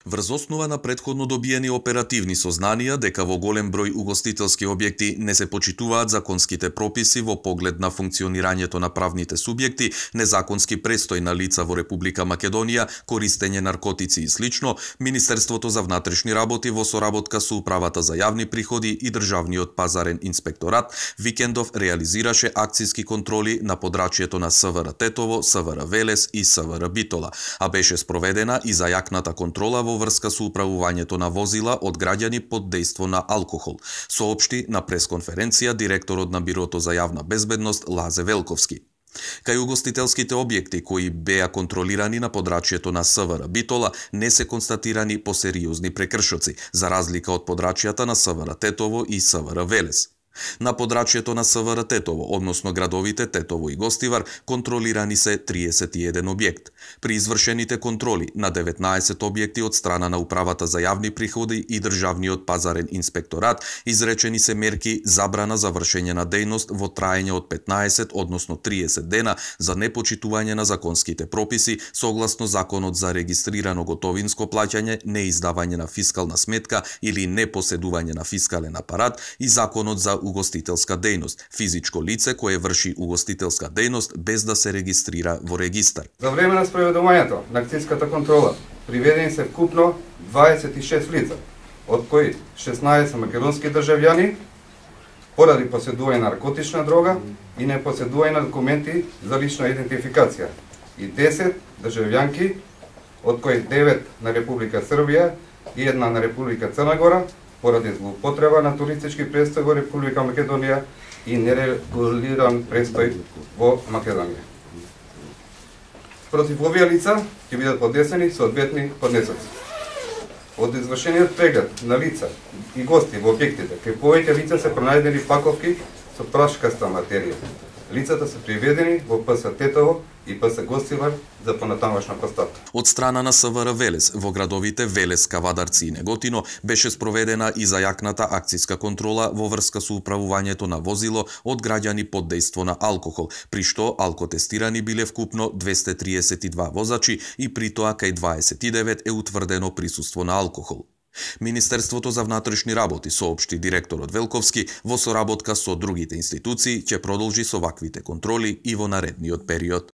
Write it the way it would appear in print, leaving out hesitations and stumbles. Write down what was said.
Врз основа на претходно добиени оперативни сознанија дека во голем број угостителски објекти не се почитуваат законските прописи во поглед на функционирањето на правните субјекти, незаконски престој на лица во Република Македонија, користење наркотици и слично, Министерството за внатрешни работи во соработка со Управата за јавни приходи и Државниот пазарен инспекторат викендов реализираше акциски контроли на подрачјето на СВР Тетово, СВР Велес и СВР Битола, а беше спроведена и зајакната контрола во врска со управувањето на возила од граѓани под дејство на алкохол, соопшти на пресконференција директорот на Бирото за јавна безбедност Лазе Велковски. Кај угостителските објекти кои беа контролирани на подрачјето на СВР Битола не се констатирани посериозни прекршоци, за разлика од подрачјата на СВР Тетово и СВР Велес. На подрачјето на СВР Тетово, односно градовите Тетово и Гостивар, контролирани се 31 објект. При извршените контроли на 19 објекти од страна на Управата за јавни приходи и Државниот пазарен инспекторат, изречени се мерки забрана за вршење на дејност во траење од 15, односно 30 дена за непочитување на законските прописи, согласно Законот за регистрирано готовинско плаќање, неиздавање на фискална сметка или непоседување на фискален апарат и Законот за угостителска дејност, физичко лице кое врши угостителска дејност без да се регистрира во регистар. За време на спроведувањето на акциската контрола приведени се вкупно 26 лица, од кои 16 македонски државјани поради поседување на наркотична дрога и непоседување на документи за лична идентификација и 10 државјанки, од кои 9 на Република Србија и 1 на Република Црна Гора, поради злоупотреба на туристички престој во Република Македонија и нерегулиран престој во Македонија. Против овие лица ќе бидат поднесени соодветни поднесоци. Од извршениот преглед на лица и гости во објектите, кај повеќе лица се пронајдени паковки со прашкаста материја. Лицата се приведени во ПС Тетово и ПС Гостивар за понатамошна постапка. Од страна на СВР Велес во градовите Велес, Кавадарци и Неготино беше спроведена и зајакната акциска контрола во врска со управувањето на возило од граѓани под дејство на алкохол, при што алкотестирани биле вкупно 232 возачи и при тоа кај 29 е утврдено присуство на алкохол. Министерството за внатрешни работи, соопшти директорот Велковски, во соработка со другите институции ќе продолжи со ваквите контроли и во наредниот период.